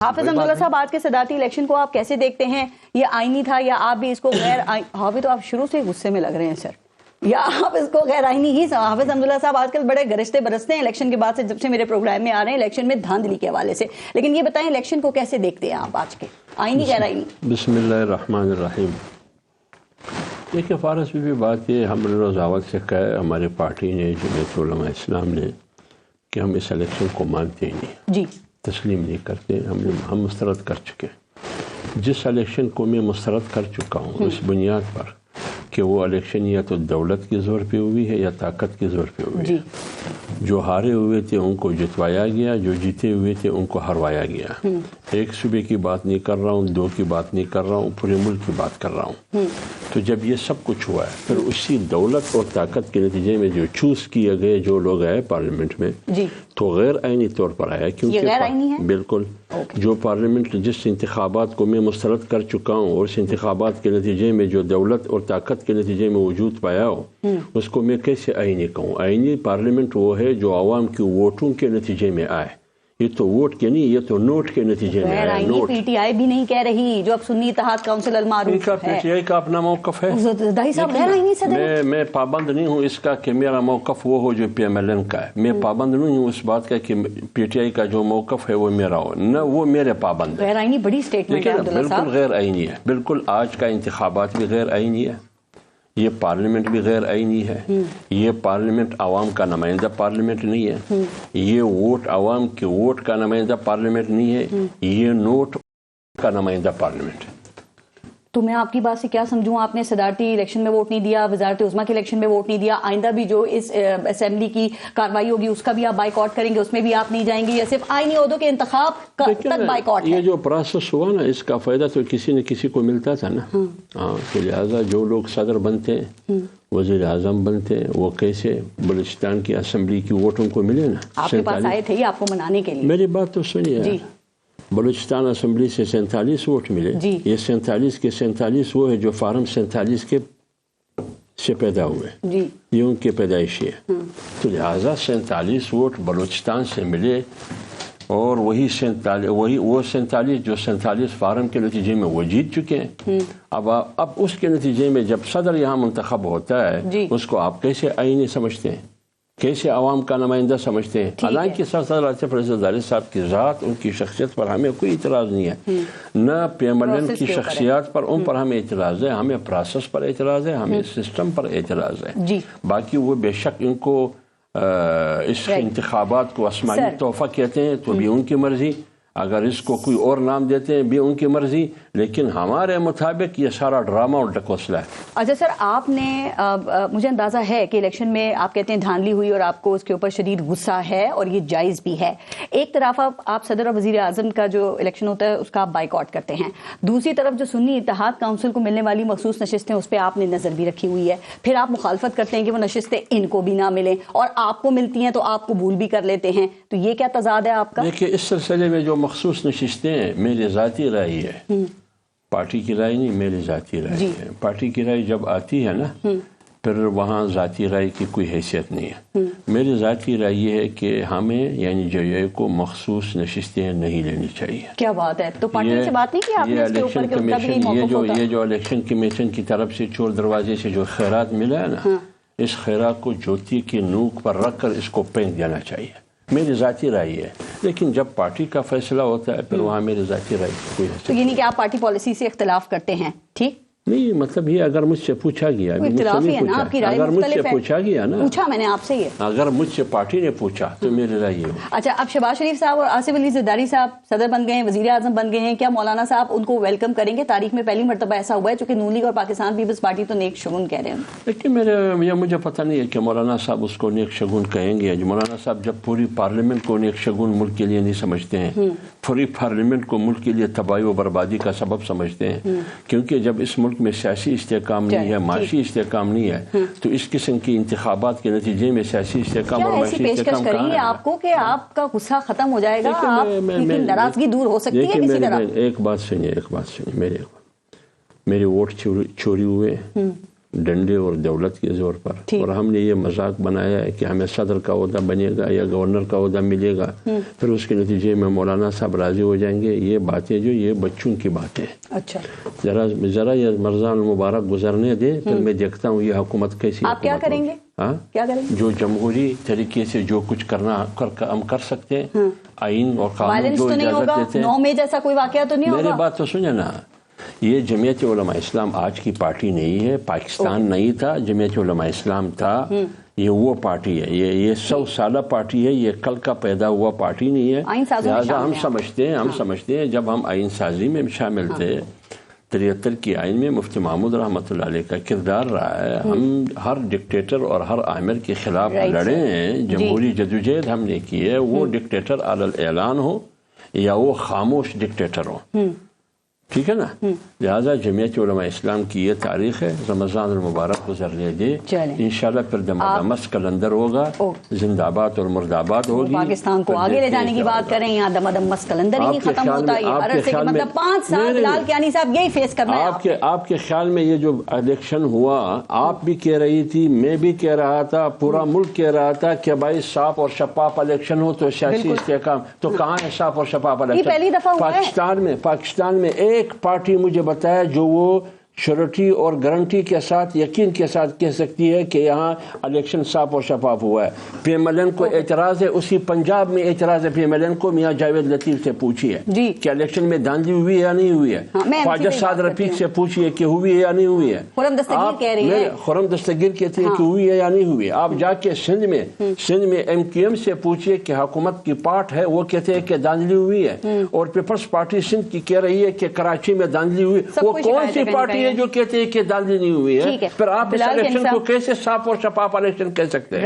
حافظ حمداللہ صاحب آج کے صدارتی الیکشن کو آپ کیسے دیکھتے ہیں؟ یہ آئینی تھا یا آپ بھی اس کو غیر حافظ؟ تو آپ شروع سے غصے میں لگ رہے ہیں سر، یا آپ اس کو غیر آئینی ہی؟ حافظ حمداللہ صاحب آج کل بڑے گرجتے برستے ہیں الیکشن کے بعد سے، جب سے میرے پروگرام میں آ رہے ہیں الیکشن میں دھاندلی کے حوالے سے، لیکن یہ بتائیں الیکشن کو کیسے دیکھتے ہیں آپ آج کے، آئینی غیر آئینی؟ بسم اللہ الرحمن الرحیم۔ دیکھیں فارس میں بھی بات یہ ہم نے روز اول سے کہا ہے، ہماری پارٹی نے، جمعیت علماء اسلام نے، کہ ہم اس الیکشن کو مانتے ہی نہیں، جی تسلیم نہیں کرتے۔ ہم مسترد کر چکے۔ جس الیکشن کو میں مسترد کر چکا ہوں اس بنیاد پر کہ وہ الیکشن یا تو دولت کے زور پہ ہوئی ہے یا طاقت کے زور پہ ہوئی ہے۔ جو ہارے ہوئے تھے ان کو جتوایا گیا، جو جیتے ہوئے تھے ان کو ہروایا گیا۔ ایک صوبے کی بات نہیں کر رہا ہوں، دو کی بات نہیں کر رہا ہوں، پورے ملک کی بات کر رہا ہوں۔ تو جب یہ سب کچھ ہوا ہے، پھر اسی دولت اور طاقت کے نتیجے میں جو چوز کیے گئے جو لوگ آئے پارلیمنٹ میں، تو غیر آئینی طور پر آیا، کیونکہ غیر آئینی ہے؟ بالکل۔ جو پارلیمنٹ جس انتخابات کو میں مسترد کر چکا ہوں اور اس انتخابات کے نتیجے میں جو دولت اور طاقت کے نتیجے میں وجود پایا ہو، اس کو میں کیسے آئینی کہوں؟ آئینی پارلیمنٹ وہ ہے جو عوام کی ووٹوں کے نتیجے میں آئے۔ یہ تو ووٹ کے نہیں، یہ تو نوٹ کے نتیجے میں آئے۔ نوٹ پی ٹی آئی بھی نہیں کہہ رہی، جو اب سنی اتحاد کونسل المعروف ہے، پی ٹی آئی کا اپنا موقف ہے۔ دائی صاحب غیر آئینی صدر؟ میں پابند نہیں ہوں اس کا کہ میرا موقف وہ ہو جو پی ایم ایل این کا ہے۔ میں پابند نہیں ہوں اس بات کا کہ پی ٹی آئی کا جو موقف ہے وہ میرا ہو، نہ وہ میرے پابند ہے۔ غیر آئینی بڑی اسٹیٹمنٹ ہے عبداللہ صاحب۔ بالکل غیر آئینی ہے، بالکل۔ آج کا انتخابات بھی غیر آئینی ہے، یہ پارلیمنٹ بھی غیر آئینی ہے۔ یہ پارلیمنٹ عوام کا نمائندہ پارلیمنٹ نہیں ہے، یہ ووٹ عوام کے ووٹ کا نمائندہ پارلیمنٹ نہیں ہے، یہ نوٹ کا نمائندہ پارلیمنٹ ہے۔ تو میں آپ کی بات سے کیا سمجھوں؟ آپ نے صدارتی الیکشن میں ووٹ نہیں دیا، وزارت عظمیٰ کے الیکشن میں ووٹ نہیں دیا، آئندہ بھی جو اس اسمبلی کی کاروائی ہوگی اس کا بھی آپ بائی کاٹ کریں گے، اس میں بھی آپ نہیں جائیں گے، یا صرف آئینی عہدوں کے انتخاب تک بائی کاٹ ہے؟ یہ جو پروسیس ہوا نا، اس کا فائدہ تو کسی نہ کسی کو ملتا تھا نا۔ تو لہٰذا جو لوگ صدر بنتے، وزیر اعظم بنتے، وہ کیسے بلوچستان کی اسمبلی کی ووٹوں کو ملے نا۔ آپ کے پاس آئے تھے یہ آپ کو منانے کے لیے؟ میری بات تو سنیے۔ بلوچستان اسمبلی سے 47 ووٹ ملے۔ یہ 47 کے 47 وہ ہے جو فارم 47 کے سے پیدا ہوئے، یہ ان کے پیدائشی ہے۔ تو لہٰذا 47 ووٹ بلوچستان سے ملے، اور وہی 47 جو 47 فارم کے نتیجے میں وہ جیت چکے ہیں۔ اب اس کے نتیجے میں جب صدر یہاں منتخب ہوتا ہے، اس کو آپ کیسے آئینی سمجھتے ہیں، کیسے عوام کا نمائندہ سمجھتے ہیں؟ حالانکہ صدر آصف رضا زرداری صاحب کی ذات، ان کی شخصیت پر ہمیں کوئی اعتراض نہیں ہے، نہ پی ایم ایل این کی شخصیات پر، ان پر ہمیں اعتراض ہے، ہمیں پروسیس پر اعتراض ہے، ہمیں سسٹم پر اعتراض ہے۔ باقی وہ بے شک ان کو اس انتخابات کو آسمانی تحفہ کہتے ہیں تو بھی ان کی مرضی، اگر اس کو کوئی اور نام دیتے ہیں بھی ان کی مرضی، لیکن ہمارے مطابق یہ سارا ڈرامہ اور ڈکوسلا ہے۔ اچھا سر، آپ نے مجھے اندازہ ہے کہ الیکشن میں آپ کہتے ہیں دھاندلی ہوئی اور آپ کو اس کے اوپر شدید غصہ ہے، اور یہ جائز بھی ہے۔ ایک طرف آپ صدر اور وزیر اعظم کا جو الیکشن ہوتا ہے اس کا آپ بائی کاٹ کرتے ہیں، دوسری طرف جو سنی اتحاد کونسل کو ملنے والی مخصوص نشستیں اس پہ آپ نے نظر بھی رکھی ہوئی ہے، پھر آپ مخالفت کرتے ہیں کہ وہ نشستیں ان کو بھی نہ ملیں، اور آپ کو ملتی ہیں تو آپ قبول بھی کر لیتے ہیں، تو یہ کیا تضاد ہے آپ کا؟ دیکھیے اس سلسلے میں جو مخصوص نشستیں ہیں، میری ذاتی رائے ہے، پارٹی کی رائے نہیں، میری ذاتی رائے ہے۔ پارٹی کی رائے جب آتی ہے نا، پھر وہاں ذاتی رائے کی کوئی حیثیت نہیں ہے۔ میری ذاتی رائے یہ ہے کہ ہمیں یعنی جے کو مخصوص نشستیں نہیں لینی چاہیے۔ کیا بات ہے، تو پارٹی سے بات نہیں کی آپ نے اس کے اوپر کہ ان کا بھی موقف ہوتا؟ یہ جو الیکشن کمیشن کی طرف سے چور دروازے سے جو خیرات ملا ہے نا، اس خیرات کو جوتی کی نوک پر رکھ کر اس کو پھینک دینا چاہیے، میری ذاتی رائے ہے۔ لیکن جب پارٹی کا فیصلہ ہوتا ہے پھر وہاں میری ذاتی رائے کوئی حیثیت تو یعنی کہ آپ پارٹی پالیسی سے اختلاف کرتے ہیں؟ ٹھیک نہیں، مطلب یہ اگر مجھ سے پوچھا گیا، اگر مجھ سے پوچھا گیا نا، پوچھا میں نے آپ سے، یہ اگر مجھ سے پارٹی نے پوچھا تو میری رائے یہ ہو۔ اچھا، اب شہباز شریف صاحب اور آصف علی زرداری صاحب صدر بن گئے ہیں، وزیر اعظم بن گئے ہیں، کیا مولانا صاحب ان کو ویلکم کریں گے؟ تاریخ میں پہلی مرتبہ ایسا ہوا ہے، چونکہ نون لیگ اور پاکستان پیپلز پارٹی تو نیک شگون کہہ رہے ہیں۔ لیکن مجھے پتہ نہیں ہے کہ مولانا صاحب اس کو نیک شگون کہیں گے۔ مولانا صاحب جب پوری پارلیمنٹ کو نیک شگون ملک کے لیے نہیں سمجھتے ہیں، پوری پارلیمنٹ کو ملک کے لیے تباہی و بربادی کا سبب سمجھتے ہیں، کیونکہ جب اس ملک میں سیاسی استحکام نہیں ہے، معاشی استحکام نہیں ہے، تو اس قسم کی انتخابات کے نتیجے میں سیاسی استحکام اور معاشی استحکام کہاں ہے؟ آپ کو کہ آپ کا غصہ ختم ہو جائے گا، آپ کی ناراضگی دور ہو سکتی ہے کسی طرح؟ ایک بات سنیے، میرے ووٹ چوری ہوئے، ڈنڈے اور دولت کے زور پر، اور ہم نے یہ مذاق بنایا ہے کہ ہمیں صدر کا عہدہ بنے گا یا گورنر کا عہدہ ملے گا، پھر اس کے نتیجے میں مولانا صاحب راضی ہو جائیں گے. یہ باتیں جو یہ بچوں کی باتیں. اچھا ذرا یہ رمضان المبارک گزرنے دے، پھر میں دیکھتا ہوں یہ حکومت کیسی. آپ کیا کریں گے؟ کیا کریں گے؟ جو جمہوری طریقے سے جو کچھ ہم کر سکتے ہیں، آئین اور قانون جو اجازت دیتے ہیں. 9 مئی جیسا کوئی واقعہ تو نہیں ہوگا؟ میری بات تو سنیں نا، یہ جمعیت علماء اسلام آج کی پارٹی نہیں ہے. پاکستان نہیں تھا، جمعیت علماء اسلام تھا. یہ وہ پارٹی ہے، یہ 100 سالہ پارٹی ہے، یہ کل کا پیدا ہوا پارٹی نہیں ہے. لہٰذا ہم سمجھتے ہیں جب ہم آئین سازی میں شامل تھے 73 کی آئین میں مفتی محمود رحمۃ اللہ علیہ کا کردار رہا ہے. ہم ہر ڈکٹیٹر اور ہر آمر کے خلاف لڑے ہیں. جمہوری جدوجہد ہم نے کی ہے، وہ ڈکٹیٹر علی الاعلان ہو یا وہ خاموش ڈکٹیٹر ہو. ٹھیک ہے نا؟ لہٰذا جمعیت علماء اسلام کی یہ تاریخ ہے. رمضان المبارک گزرنے دے، انشاءاللہ پھر دمدمس کلندر ہوگا. زندہ آباد اور مرد آباد ہوگی. پاکستان کو آگے لے جانے کی بات کریں، یہاں دمدمس کلندر ہی نہیں ختم ہوتا. مطلب 5 سال بلال کیانی صاحب یہی فیس کرنا ہے. آپ کے خیال میں یہ جو الیکشن ہوا، آپ بھی کہہ رہی تھی، میں بھی کہہ رہا تھا، پورا ملک کہہ رہا تھا کہ بھائی صاف اور شفاف الیکشن ہو تو سیاسی استحکام. تو کہاں ہے صاف اور شفاف الیکشن؟ پہلی دفعہ پاکستان میں ایک پارٹی مجھے بتایا جو وہ شورٹی اور گارنٹی کے ساتھ، یقین کے ساتھ کہہ سکتی ہے کہ یہاں الیکشن صاف اور شفاف ہوا ہے. پی ایم ایل این کو اعتراض ہے، اسی پنجاب میں اعتراض ہے. پی ایم ایل این کو میاں جاوید لطیف سے پوچھیے کہ الیکشن میں دھاندلی ہوئی ہے یا نہیں ہوئی ہے. خواجہ سعد رفیق سے پوچھیے کہ ہوئی ہے یا نہیں ہوئی ہے. خرم دستگیر کہتے ہیں کہ ہوئی ہے یا نہیں ہوئی ہے. آپ جا کے سندھ میں ایم کیو ایم سے پوچھیے کہ حکومت کی پارٹ ہے، وہ کہتے ہیں کہ دھاندلی ہوئی ہے. اور پیپلز پارٹی سندھ کی کہہ رہی ہے کہ کراچی میں دھاندلی ہوئی. وہ کون سی پارٹی ہے جو کہتے ہیں کہ دھاندلی نہیں ہوئی ہے؟ پھر آپ اس الیکشن کو کیسے صاف اور شفاف الیکشن کہہ سکتے ہیں؟